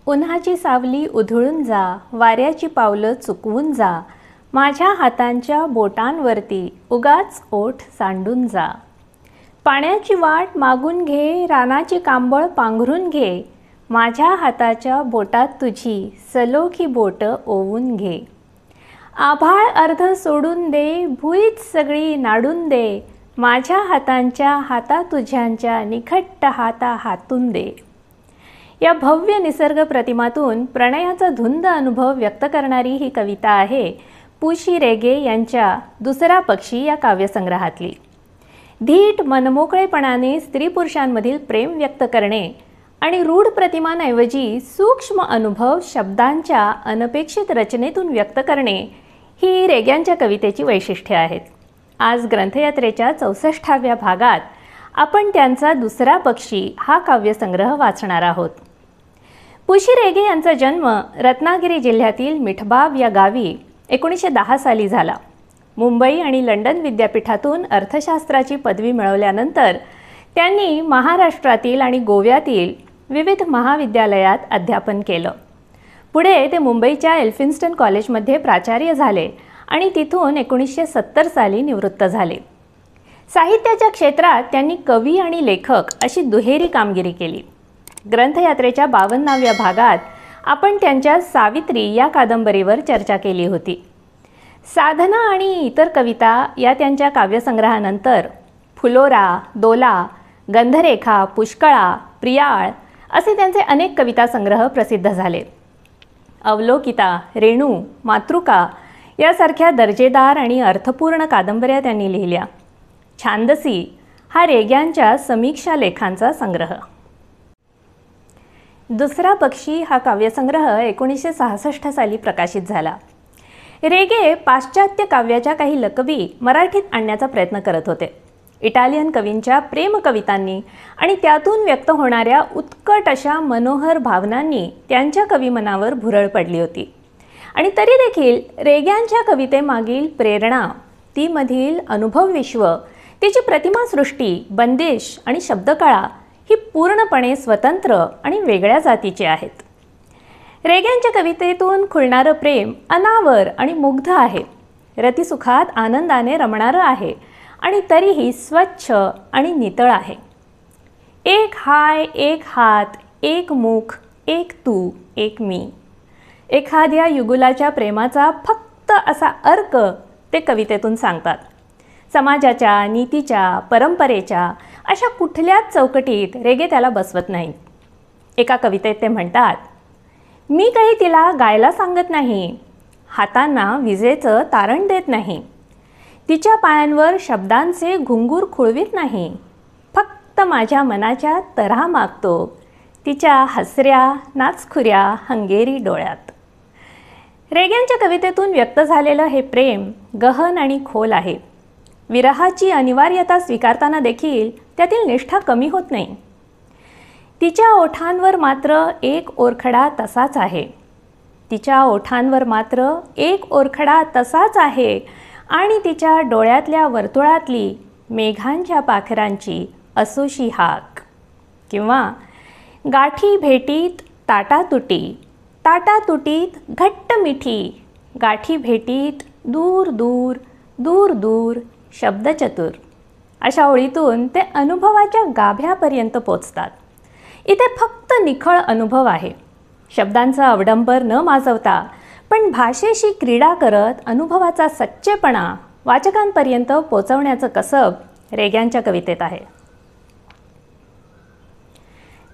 उन्हाची सावली उधळून जा, वाऱ्याची पावलं चुकवून जा, माझ्या हातांच्या बोटांवरती उगाच ओठ सांडून जा. पाण्याची वाट मागून घे, रानाची कांबळ पांघरून घे, माझ्या हाताच्या बोटात तुझी सलोखी बोट ओवून घे. आभाळ अर्ध सोडून दे, भुईच सगळी नाडून दे, माझ्या हातांच्या हाता तुझ्यांच्या निखट्ट हाता हातून दे. या भव्य निसर्ग प्रतिमातून प्रणयाचा धुंद अनुभव व्यक्त करणारी ही कविता आहे पु. शी. रेगे यांच्या दुसरा पक्षी या काव्यसंग्रहातली. धीट मनमोकळेपणाने स्त्री पुरुषांमधील प्रेम व्यक्त करणे आणि रूढ प्रतिमांऐवजी सूक्ष्म अनुभव शब्दांच्या अनपेक्षित रचनेतून व्यक्त करणे ही रेग्यांच्या कवितेची वैशिष्ट्ये आहेत. आज ग्रंथयात्रेच्या 64व्या भागात आपण त्यांचा दुसरा पक्षी हा काव्यसंग्रह वाचणार आहोत. पु. शी. रेगे यांचा जन्म रत्नागिरी जिल्ह्यातील मिठबाब या गावी 1910 साली झाला. मुंबई आणि लंडन विद्यापीठातून अर्थशास्त्राची पदवी मिळवल्यानंतर त्यांनी महाराष्ट्रातील आणि गोव्यातील विविध महाविद्यालयात अध्यापन केलं. पुढे ते मुंबईच्या एल्फिन्स्टन कॉलेजमध्ये प्राचार्य झाले आणि तिथून 1970 साली निवृत्त झाले. साहित्याच्या क्षेत्रात त्यांनी कवी आणि लेखक अशी दुहेरी कामगिरी केली. ग्रंथयात्रेच्या 52व्या भागात आपण त्यांच्या सावित्री या कादंबरीवर चर्चा केली होती. साधना आणि इतर कविता या त्यांच्या काव्यसंग्रहानंतर फुलोरा, दोला, गंधरेखा, पुष्कळा, प्रियाळ असे त्यांचे अनेक कविता संग्रह प्रसिद्ध झाले. अवलोकिता, रेणू, मातृका यासारख्या दर्जेदार आणि अर्थपूर्ण कादंबऱ्या त्यांनी लिहिल्या. छांदसी हा रेग्यांच्या समीक्षा लेखांचा संग्रह. दुसरा पक्षी हा काव्यसंग्रह 1966 साली प्रकाशित झाला. रेगे पाश्चात्य काव्याच्या काही लकबी मराठीत आणण्याचा प्रयत्न करत होते. इटालियन कवींच्या प्रेमकवितांनी आणि त्यातून व्यक्त होणाऱ्या उत्कट अशा मनोहर भावनांनी त्यांच्या कविमनावर भुरळ पडली होती. आणि तरी देखील रेग्यांच्या कवितेमागील प्रेरणा, ती मधील अनुभवविश्व, तिची प्रतिमासृष्टी, बंदिश आणि शब्दकळा ही पूर्णपणे स्वतंत्र आणि वेगळ्या जातीची आहेत. रेग्यांच्या कवितेतून खुलणारं प्रेम अनावर आणि मुग्ध आहे, रतिसुखात आनंदाने रमणारं आहे आणि तरीही स्वच्छ आणि नितळ आहे. एक हाय, एक हात, एक मुख, एक तू, एक मी. एखाद्या युगुलाच्या प्रेमाचा फक्त असा अर्क ते कवितेतून सांगतात. समाजाच्या, नीतीच्या, परंपरेच्या अशा कुठल्याच चौकटीत रेगे त्याला बसवत नाहीत. एका कवितेत ते म्हणतात, मी काही तिला गायला सांगत नाही, हातांना विजेचं तारण देत नाही, तिच्या पायांवर शब्दांचे घुंगूर खुळवीत नाही, फक्त माझ्या मनाच्या तऱ्हा मागतो तिच्या हसऱ्या नाचखुऱ्या हंगेरी डोळ्यात. रेग्यांच्या कवितेतून व्यक्त झालेलं हे प्रेम गहन आणि खोल आहे. विरहाची अनिवार्यता स्वीकारताना देखील त्यातील निष्ठा कमी होत नाही. तिच्या ओठांवर मात्र एक ओरखडा तसाच आहे, तिच्या ओठांवर मात्र एक ओरखडा तसाच आहे आणि तिच्या डोळ्यातल्या वर्तुळातली मेघांच्या पाखरांची असोशी हाक. किंवा गाठी भेटीत ताटातुटी, ताटातुटीत घट्ट मिठी, गाठी भेटीत दूर दूर दूर दूर शब्दचतुर. अशा ओळीतून ते अनुभवाच्या गाभ्यापर्यंत पोचतात. इथे फक्त निखळ अनुभव आहे. शब्दांचा अवडंबर न माजवता पण भाषेशी क्रीडा करत अनुभवाचा सच्चेपणा वाचकांपर्यंत पोचवण्याचं कसब रेग्यांच्या कवितेत आहे.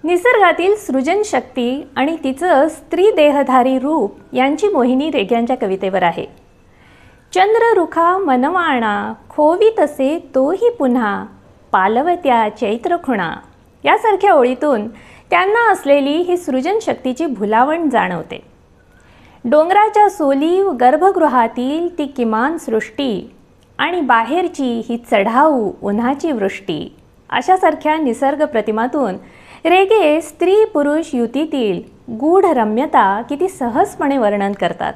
निसर्गातील सृजनशक्ती आणि तिचं स्त्री देहधारी रूप यांची मोहिनी रेग्यांच्या कवितेवर आहे. चंद्ररुखा मनवाणा खोवी तसे तोही पुन्हा, पालवत्या चैत्रखुणा यासारख्या ओळीतून त्यांना असलेली ही सृजनशक्तीची भुलावण जाणवते. डोंगराच्या सोलीव गर्भगृहातील ती किमान सृष्टी आणि बाहेरची ही चढाऊ उन्हाची वृष्टी अशासारख्या निसर्ग प्रतिमातून रेगे स्त्री पुरुष युतीतील गूढ रम्यता किती सहजपणे वर्णन करतात.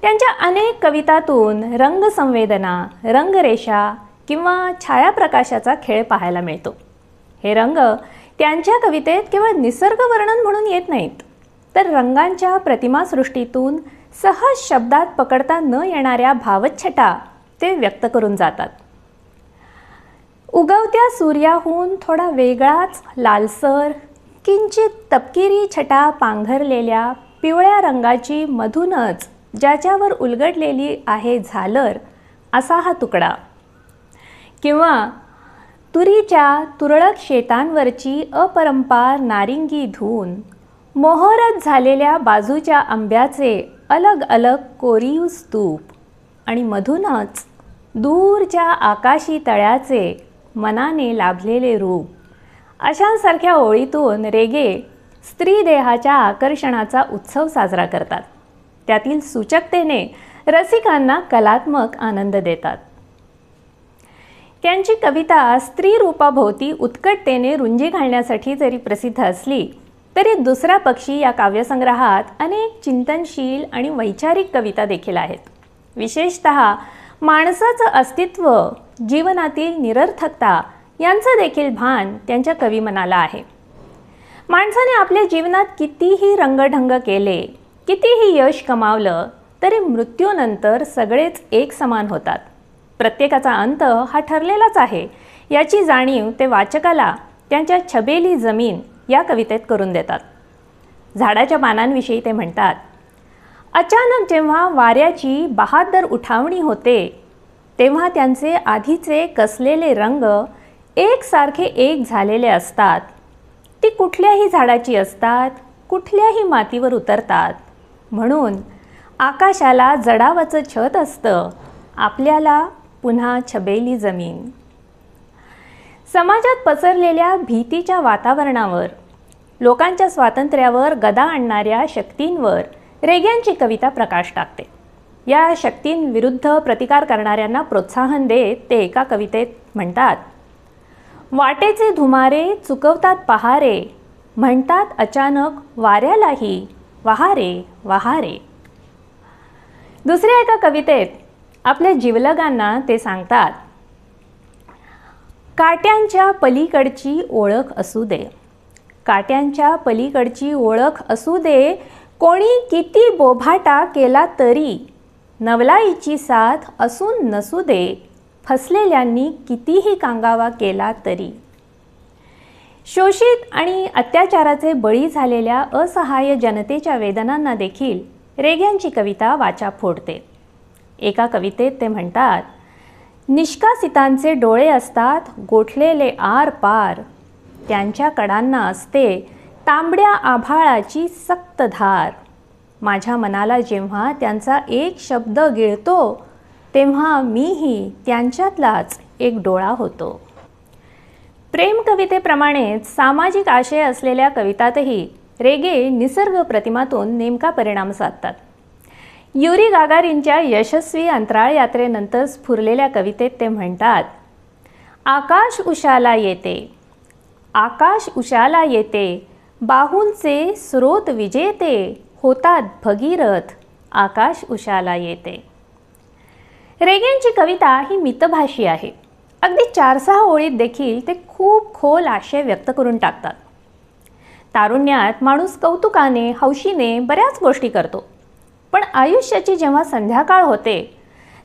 त्यांच्या अनेक कवितातून रंगसंवेदना, रंगरेषा किंवा छायाप्रकाशाचा खेळ पाहायला मिळतो. हे रंग त्यांच्या कवितेत केवळ निसर्ग वर्णन म्हणून येत नाहीत, तर रंगांच्या प्रतिमासृष्टीतून सहज शब्दात पकडता न येणाऱ्या भावच्छटा ते व्यक्त करून जातात. उगवत्या सूर्याहून थोडा वेगळाच लालसर, किंचित तपकिरी छटा पांघरलेल्या पिवळ्या रंगाची मधूनच ज्याच्यावर उलगडलेली आहे झालर, असा हा तुकडा. किंवा तुरीच्या तुरळक शेतांवरची अपरंपार नारिंगी धून, मोहरत झालेल्या बाजूच्या आंब्याचे अलग अलग कोरीव स्तूप आणि मधूनच दूरच्या आकाशी तळ्याचे मनाने लाभलेले रूप, अशांसारख्या ओळीतून रेगे स्त्री देहाच्या आकर्षणाचा उत्सव साजरा करतात. त्यातील सूचकतेने रसिकांना कलात्मक आनंद देतात. त्यांची कविता स्त्री रूपाभोवती उत्कटतेने रुंजी घालण्यासाठी जरी प्रसिद्ध असली तरी दुसरा पक्षी या काव्यसंग्रहात अनेक चिंतनशील आणि वैचारिक कविता देखील आहेत. विशेषतः माणसाचं अस्तित्व, जीवनातील निरर्थकता यांचं देखील भान त्यांच्या कविमनाला आहे. माणसाने आपल्या जीवनात कितीही रंगढंग केले, कितीही यश कमावलं तरी मृत्यूनंतर सगळेच एक समान होतात. प्रत्येकाचा अंत हा ठरलेलाच आहे याची जाणीव ते वाचकाला त्यांच्या छबेली जमीन या कवितेत करून देतात. झाडाच्या पानांविषयी ते म्हणतात, अचानक जेव्हा वाऱ्याची बहादर उठावणी होते तेव्हा त्यांचे आधीचे कसलेले रंग एकसारखे एक झालेले असतात. ती कुठल्याही झाडाची असतात, कुठल्याही मातीवर उतरतात. म्हणून आकाशाला जडावाचं छत असतं, आपल्याला पुन्हा छबेली जमीन. समाजात पसरलेल्या भीतीच्या वातावरणावर, लोकांच्या स्वातंत्र्यावर गदा आणणाऱ्या शक्तींवर रेग्यांची कविता प्रकाश टाकते. या शक्तींविरुद्ध प्रतिकार करणाऱ्यांना प्रोत्साहन देत ते एका कवितेत म्हणतात, वाटेचे धुमारे चुकवतात पहारे, म्हणतात अचानक वाऱ्यालाही वहारे वहारे. दुसऱ्या एका कवितेत आपल्या जिवलगांना ते सांगतात, काट्यांच्या पलीकडची ओळख असू दे, काट्यांच्या पलीकडची ओळख असू दे, कोणी किती बोभाटा केला तरी, नवलाईची साथ असून नसू दे, फसलेल्यांनी कितीही कांगावा केला तरी. शोषित आणि अत्याचाराचे बळी झालेल्या असहाय्य जनतेच्या वेदनांना देखील रेग्यांची कविता वाचा फोडते. एका कवितेत ते म्हणतात, निष्कासितांचे डोळे असतात गोठलेले आर पार, त्यांच्या कडांना असते तांबड्या आभाळाची सक्त धार. माझ्या मनाला जेव्हा त्यांचा एक शब्द गिळतो तेव्हा मीही त्यांच्यातलाच एक डोळा होतो. प्रेम कवितेप्रमाणेच सामाजिक आशय असलेल्या कवितातही रेगे निसर्ग प्रतिमातून नेमका परिणाम साधतात. युरी गागारिनच्या यशस्वी अंतराळ यात्रेनंतर स्फुरलेल्या कवितेत ते म्हणतात, आकाश उशाला येते, आकाश उशाला येते, बाहूंचे स्रोत विजेते, होतात भगीरथ, आकाश उशाला येते. रेग्यांची कविता ही मितभाषी आहे. अगदी 4-6 ओळीत देखील ते खूप खोल आशय व्यक्त करून टाकतात. तारुण्यात माणूस कौतुकाने, हौशीने बऱ्याच गोष्टी करतो, पण आयुष्याची जेव्हा संध्याकाळ होते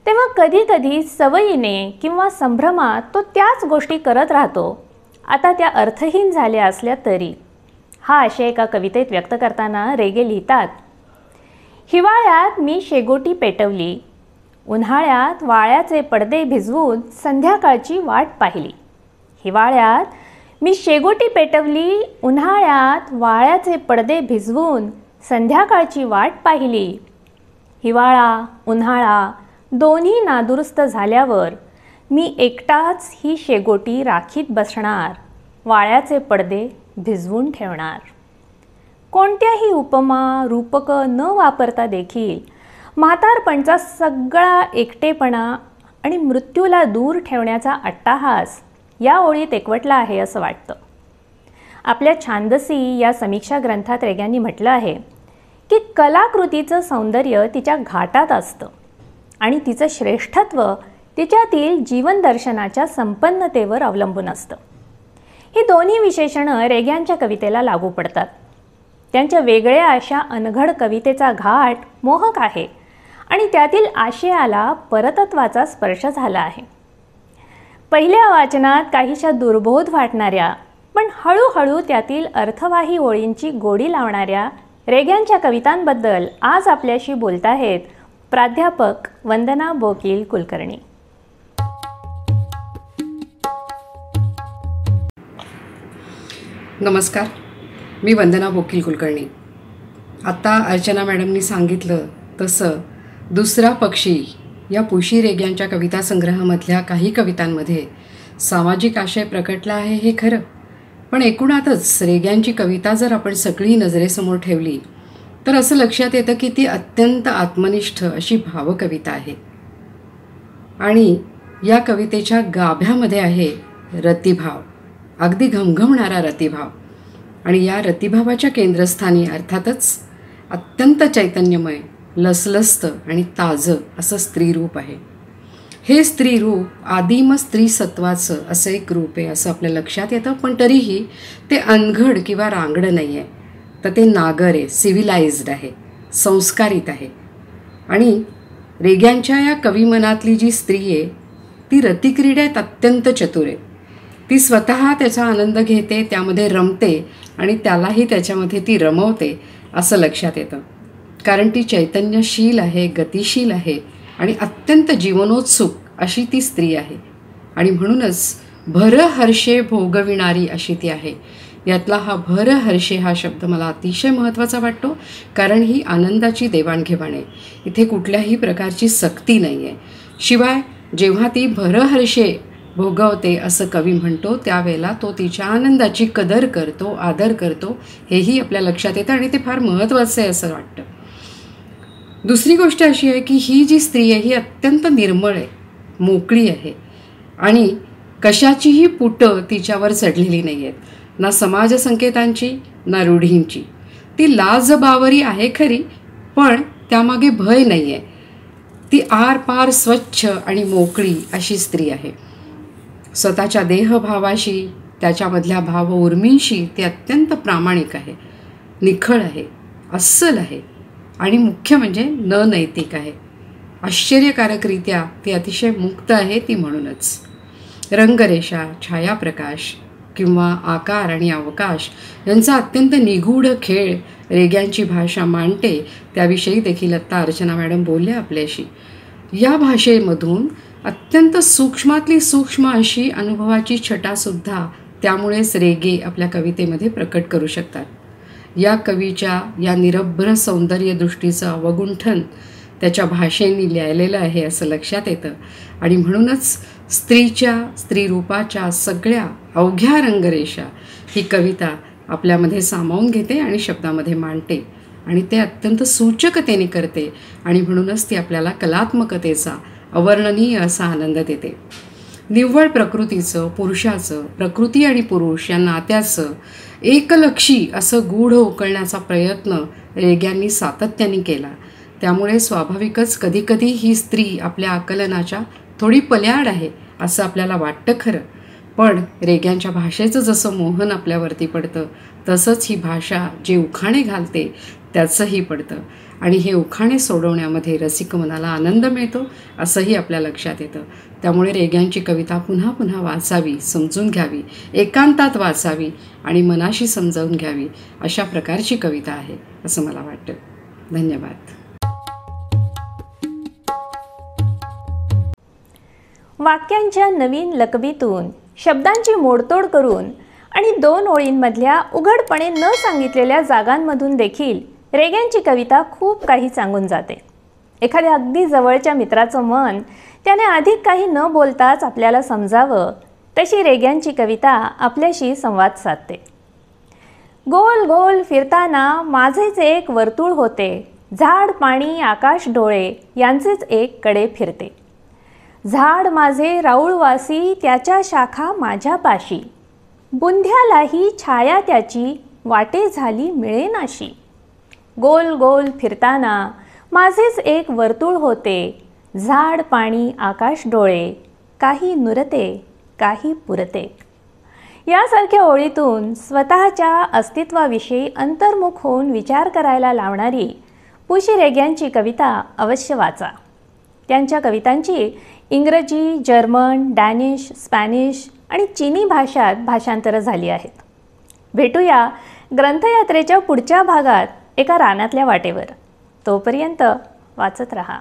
तेव्हा कधी कधी सवयीने किंवा संभ्रमात तो त्याच गोष्टी करत राहतो, आता त्या अर्थहीन झाल्या असल्या तरी. हा आशय एका कवितेत व्यक्त करताना रेगे लिहितात, हिवाळ्यात मी शेगोटी पेटवली, उन्हाळ्यात वाळ्याचे पडदे भिजवून संध्याकाळची वाट पाहिली. हिवाळ्यात मी शेगोटी पेटवली, उन्हाळ्यात वाळ्याचे पडदे भिजवून संध्याकाळची वाट पाहिली. हिवाळा उन्हाळा दोन्ही नादुरुस्त झाल्यावर मी एकटाच ही शेगोटी राखीत बसणार, वाळ्याचे पडदे भिजवून ठेवणार. कोणत्याही उपमा रूपकं न वापरता देखील म्हातारपणचा सगळा एकटेपणा आणि मृत्यूला दूर ठेवण्याचा अट्टाहास या ओळीत एकवटला आहे असं वाटतं. आपल्या छांदसी या समीक्षा ग्रंथात रेग्यांनी म्हटलं आहे की कलाकृतीचं सौंदर्य तिच्या घाटात असतं आणि तिचं श्रेष्ठत्व तिच्यातील जीवनदर्शनाच्या संपन्नतेवर अवलंबून असतं. ही दोन्ही विशेषणं रेग्यांच्या कवितेला लागू पडतात. त्यांच्या वेगळ्या अशा अनघड कवितेचा घाट मोहक आहे आणि त्यातील आशयाला परतत्वाचा स्पर्श झाला आहे. पहिल्या वाचनात काहीशा दुर्बोध वाटणाऱ्या पण हळूहळू त्यातील अर्थवाही ओळींची गोडी लावणाऱ्या रेग्यांच्या कवितांबद्दल आज आपल्याशी बोलत आहेत प्राध्यापक वंदना बोकील कुलकर्णी. नमस्कार, मी वंदना बोकील कुलकर्णी. आत्ता अर्चना मॅडमनी सांगितलं तसं दुसरा पक्षी या पुशी रेग्यांच्या कविता संग्रहामधल्या काही कवितांमध्ये सामाजिक आशय प्रकटला आहे हे खरं, पण एकूणातच रेग्यांची कविता जर आपण सगळी नजरेसमोर ठेवली तर असं लक्षात येतं की ती अत्यंत आत्मनिष्ठ अशी भावकविता आहे. आणि या कवितेच्या गाभ्यामध्ये आहे रतिभाव, अगदी घमघमणारा रतिभाव. आणि या रतिभावाच्या केंद्रस्थानी अर्थातच अत्यंत चैतन्यमय, लसलस्त आणि ताजं असं स्त्रीरूप आहे. हे स्त्रीरूप आदिम स्त्री सत्वाचं असं एक रूप आहे असं आपल्या लक्षात येतं, पण तरीही ते अनघड किंवा रांगडं नाही आहे, तर ते नागर आहे, सिव्हिलाइज्ड आहे, संस्कारित आहे. आणि रेग्यांच्या या कविमनातली जी स्त्री आहे ती रतिक्रीडेत अत्यंत चतुर आहे. ती स्वतः त्याचा आनंद घेते, त्यामध्ये रमते आणि त्यालाही त्याच्यामध्ये ती रमवते असं लक्षात येतं. कारण ती चैतन्यशील आहे, गतिशील आहे आणि अत्यंत जीवनोत्सुक अशी ती स्त्री आहे. आणि म्हणूनच भरहर्षे भोगविणारी अशी ती आहे. यातला हा भरहर्षे हा शब्द मला अतिशय महत्त्वाचा वाटतो, कारण ही आनंदाची देवाणघेवाण आहे. इथे कुठल्याही प्रकारची सक्ती नाही आहे. शिवाय जेव्हा ती भरहर्षे भोगवते असं कवी म्हणतो त्यावेळेला तो तिच्या आनंदाची कदर करतो, आदर करतो, हेही आपल्या लक्षात येतं आणि ते फार महत्त्वाचं आहे असं वाटतं. दुसरी गोष्ट अशी आहे की ही जी स्त्री आहे ही अत्यंत निर्मळ आहे, मोकळी आहे आणि कशाचीही पुटं तिच्यावर चढलेली नाही आहेत, ना समाज संकेतांची ना रूढींची. ती लाजबावरी आहे खरी, पण त्यामागे भय नाही आहे. ती आरपार स्वच्छ आणि मोकळी अशी स्त्री आहे. स्वतःच्या देहभावाशी, त्याच्यामधल्या भाव उर्मींशी ती अत्यंत प्रामाणिक आहे, निखळ आहे, अस्सल आहे आणि मुख्य म्हणजे न नैतिक आहे. आश्चर्यकारकरित्या ती अतिशय मुक्त आहे. ती म्हणूनच रंगरेषा, छायाप्रकाश किंवा आकार आणि अवकाश यांचा अत्यंत निगूढ खेळ रेग्यांची भाषा मांडते. त्याविषयी देखील आत्ता अर्चना मॅडम बोलल्या आपल्याशी. या भाषेमधून अत्यंत सूक्ष्मातली सूक्ष्म अशी अनुभवाची छटासुद्धा त्यामुळेच रेगे आपल्या कवितेमध्ये प्रकट करू शकतात. या कवीच्या या निरभ्र सौंदर्यदृष्टीचं अवगुंठन त्याच्या भाषेने लिहिलेलं आहे असं लक्षात येतं. आणि म्हणूनच स्त्रीच्या, स्त्रीरूपाच्या सगळ्या अवघ्या रंगरेषा ही कविता आपल्यामध्ये सामावून घेते आणि शब्दामध्ये मांडते आणि ते अत्यंत सूचकतेने करते. आणि म्हणूनच ती आपल्याला कलात्मकतेचा अवर्णनीय असा आनंद देते. निव्वळ प्रकृतीचं, पुरुषाचं, प्रकृती आणि पुरुष या नात्याचं एकलक्षी असं गूढ उकळण्याचा प्रयत्न रेग्यांनी सातत्याने केला. त्यामुळे स्वाभाविकच कधीकधी ही स्त्री आपल्या आकलनाच्या थोडी पल्याड आहे असं आपल्याला वाटतं खरं, पण रेग्यांच्या भाषेचं जसं मोहन आपल्यावरती पडतं तसंच ही भाषा जे उखाणे घालते त्याचंही पडतं आणि हे उखाणे सोडवण्यामध्ये रसिक मनाला आनंद मिळतो असंही आपल्या लक्षात येतं. त्यामुळे रेग्यांची कविता पुन्हा पुन्हा वाचावी, समजून घ्यावी, एकांतात वाचावी आणि मनाशी समजावून घ्यावी अशा प्रकारची कविता आहे असं मला वाटतं. धन्यवाद. वाक्यांच्या नवीन लकबीतून शब्दांची मोडतोड करून आणि दोन ओळींमधल्या उघडपणे न सांगितलेल्या जागांमधून देखील रेग्यांची कविता खूप काही सांगून जाते. एखाद्या अगदी जवळच्या मित्राचं मन त्याने अधिक काही न बोलताच आपल्याला समजावं तशी रेग्यांची कविता आपल्याशी संवाद साधते. गोल गोल फिरताना माझेच एक वर्तुळ होते, झाड पाणी आकाश डोळे यांचेच एक कडे फिरते. झाड माझे राऊळवासी त्याच्या शाखा माझ्यापाशी, बुंध्यालाही छाया त्याची वाटे झाली मिळेनाशी. गोल गोल फिरताना माझेच एक वर्तुळ होते, झाड पाणी आकाश डोळे काही नुरते काही पुरते. यासारख्या ओळीतून स्वतःच्या अस्तित्वाविषयी अंतर्मुख होऊन विचार करायला लावणारी पुशी रेग्यांची कविता अवश्य वाचा. त्यांच्या कवितांची इंग्रजी, जर्मन, डॅनिश, स्पॅनिश आणि चीनी भाषात भाषांतरं झाली आहेत. भेटूया ग्रंथयात्रेच्या पुढच्या भागात एका रानातल्या वाटेवर. तोपर्यंत वाचत रहा.